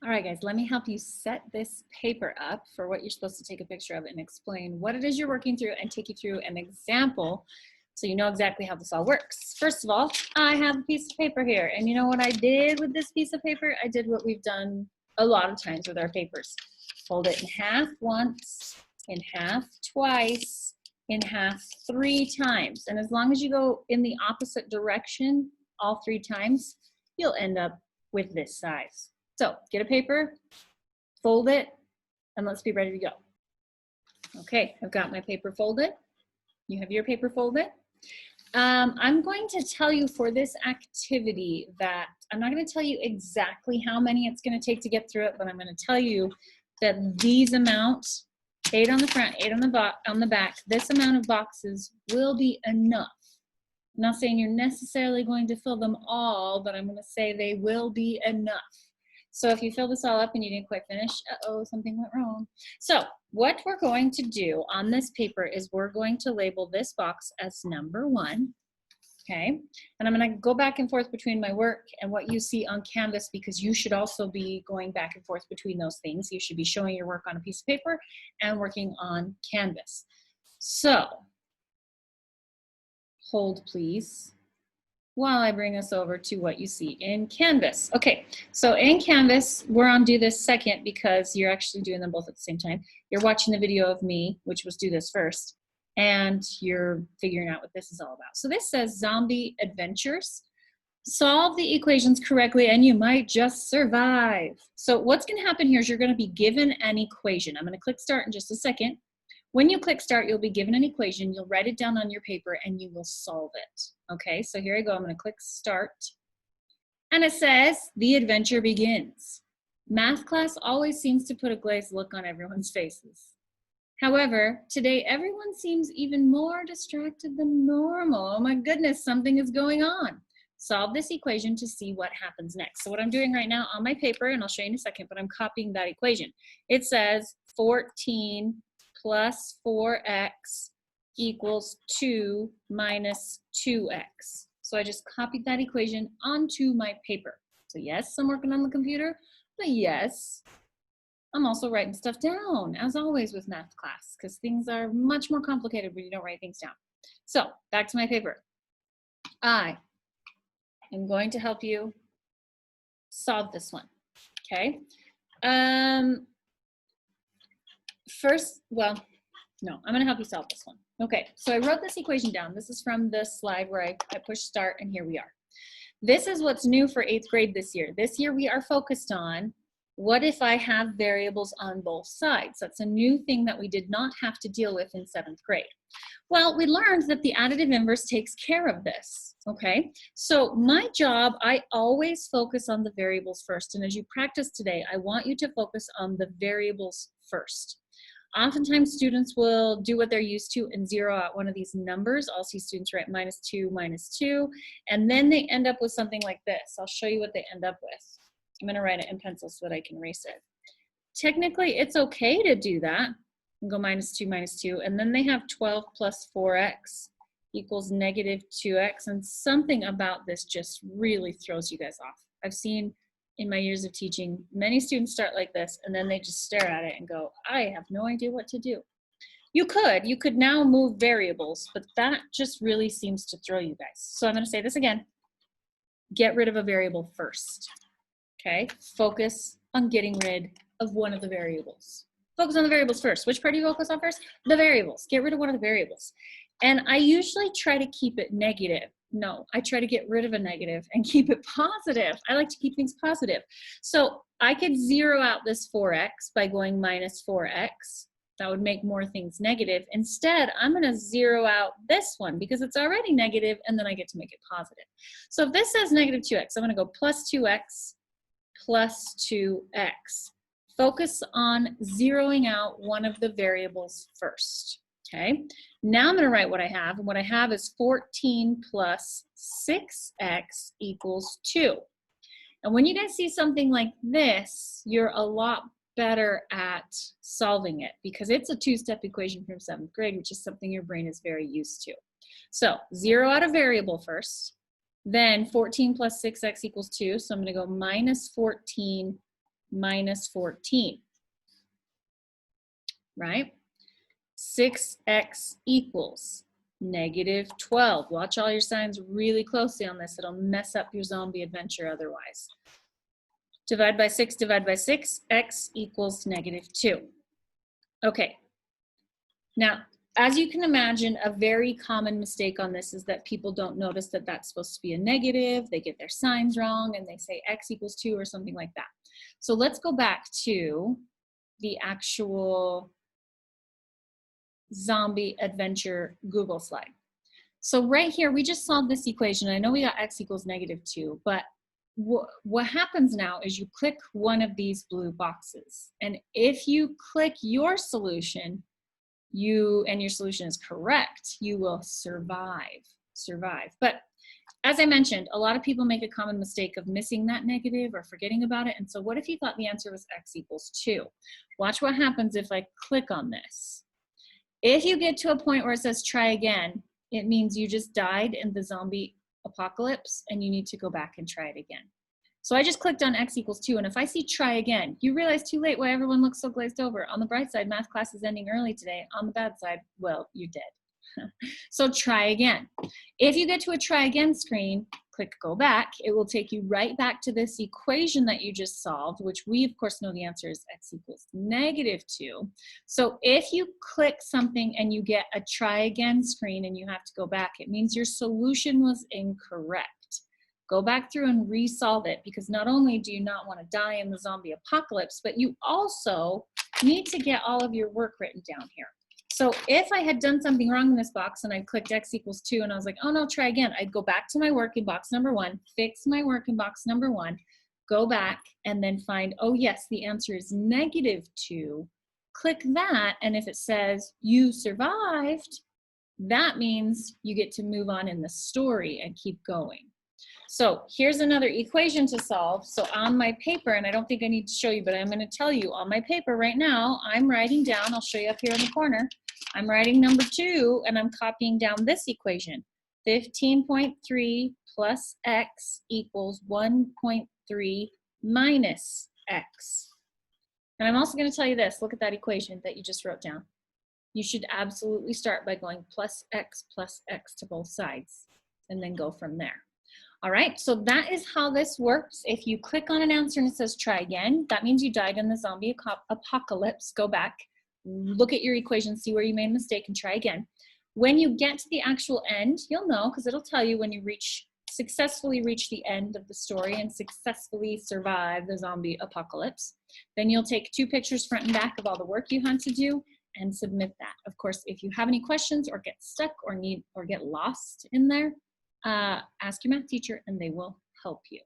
All right, guys, let me help you set this paper up for what you're supposed to take a picture of and explain what it is you're working through and take you through an example so you know exactly how this all works. First of all, I have a piece of paper here, and you know what I did with this piece of paper? I did what we've done a lot of times with our papers. Fold it in half once, in half twice, in half 3 times. And as long as you go in the opposite direction all 3 times, you'll end up with this size. So get a paper, fold it, and let's be ready to go. Okay, I've got my paper folded. You have your paper folded. I'm going to tell you for this activity that I'm not going to tell you exactly how many it's going to take to get through it, but I'm going to tell you that these amounts, 8 on the front, 8 on the back, this amount of boxes will be enough. I'm not saying you're necessarily going to fill them all, but I'm going to say they will be enough. So if you fill this all up and you didn't quite finish, uh-oh, something went wrong. So what we're going to do on this paper is we're going to label this box as number 1, okay? And I'm gonna go back and forth between my work and what you see on Canvas because you should also be going back and forth between those things. You should be showing your work on a piece of paper and working on Canvas. So, hold please, while I bring us over to what you see in Canvas. Okay, so in Canvas, we're on do this second because you're actually doing them both at the same time. You're watching the video of me, which was do this first, and you're figuring out what this is all about. So this says zombie adventures. Solve the equations correctly and you might just survive. So what's gonna happen here is you're gonna be given an equation. I'm gonna click start in just a second. When you click start, you'll be given an equation, you'll write it down on your paper and you will solve it. Okay, so here I go, I'm gonna click start. And it says, the adventure begins. Math class always seems to put a glazed look on everyone's faces. However, today everyone seems even more distracted than normal. Oh my goodness, something is going on. Solve this equation to see what happens next. So what I'm doing right now on my paper, and I'll show you in a second, but I'm copying that equation. It says 14 plus 4x equals 2 minus 2x. So I just copied that equation onto my paper. So yes, I'm working on the computer, but yes, I'm also writing stuff down, as always with math class, because things are much more complicated when you don't write things down. So back to my paper. I am going to help you solve this one, okay? First, well, no, I'm gonna help you solve this one. Okay, so I wrote this equation down. This is from the slide where I pushed start, and here we are. This is what's new for 8th grade this year. This year we are focused on what if I have variables on both sides. That's a new thing that we did not have to deal with in 7th grade. Well, we learned that the additive inverse takes care of this, okay? So my job, I always focus on the variables first, and as you practice today, I want you to focus on the variables first. Oftentimes students will do what they're used to and zero out one of these numbers. I'll see students write -2, and then they end up with something like this. I'll show you what they end up with. I'm gonna write it in pencil so that I can erase it. Technically, it's okay to do that and go -2, and then they have 12 plus 4x equals -2x, and something about this just really throws you guys off. I've seen in my years of teaching, many students start like this and then they just stare at it and go, I have no idea what to do. You could now move variables, but that just really seems to throw you guys. So I'm gonna say this again, get rid of a variable first, okay? Focus on getting rid of one of the variables. Focus on the variables first. Which part do you focus on first? The variables, get rid of one of the variables. And I usually try to keep it negative. No, I try to get rid of a negative and keep it positive. I like to keep things positive. So I could zero out this 4x by going -4x. That would make more things negative. Instead, I'm gonna zero out this one because it's already negative and then I get to make it positive. So if this says -2x, I'm gonna go +2x plus 2x. Focus on zeroing out one of the variables first. Okay, now I'm going to write what I have, and what I have is 14 plus 6x equals 2. And when you guys see something like this, you're a lot better at solving it because it's a 2-step equation from 7th grade, which is something your brain is very used to. So zero out a variable first, then 14 plus 6x equals 2, so I'm going to go -14 minus 14, right? 6x equals negative 12. Watch all your signs really closely on this. It'll mess up your zombie adventure otherwise. Divide by 6, x equals negative 2. Okay. Now, as you can imagine, a very common mistake on this is that people don't notice that that's supposed to be a negative. They get their signs wrong and they say x equals 2 or something like that. So let's go back to the actual zombie adventure Google slide. So right here, we just solved this equation. I know we got x equals negative 2, but what happens now is you click one of these blue boxes. And if you click your solution, and your solution is correct, you will survive. But as I mentioned, a lot of people make a common mistake of missing that negative or forgetting about it. And so what if you thought the answer was x equals 2? Watch what happens if I click on this. If you get to a point where it says try again, it means you just died in the zombie apocalypse and you need to go back and try it again. So I just clicked on x equals 2, and if I see try again, you realize too late why everyone looks so glazed over. On the bright side, math class is ending early today. On the bad side, well, you're dead. So try again. If you get to a try again screen, click go back. It will take you right back to this equation that you just solved, which we of course know the answer is x equals negative 2. So if you click something and you get a try again screen and you have to go back, it means your solution was incorrect. Go back through and resolve it, because not only do you not want to die in the zombie apocalypse, but you also need to get all of your work written down here. So if I had done something wrong in this box and I clicked x equals 2 and I was like, oh no, try again, I'd go back to my work in box number 1, fix my work in box number 1, go back and then find, oh yes, the answer is negative 2. Click that, and if it says you survived, that means you get to move on in the story and keep going. So here's another equation to solve. So on my paper, and I don't think I need to show you, but I'm going to tell you on my paper right now, I'm writing down, I'll show you up here in the corner, I'm writing number 2 and I'm copying down this equation. 15.3 plus x equals 1.3 minus x. And I'm also going to tell you this, look at that equation that you just wrote down. You should absolutely start by going plus x to both sides and then go from there. All right, so that is how this works. If you click on an answer and it says try again, that means you died in the zombie apocalypse. Go back, look at your equation, see where you made a mistake, and try again. When you get to the actual end, you'll know, because it'll tell you when you successfully reach the end of the story and successfully survive the zombie apocalypse. Then you'll take 2 pictures front and back of all the work you had to do and submit that. Of course, if you have any questions or get stuck or get lost in there, ask your math teacher and they will help you.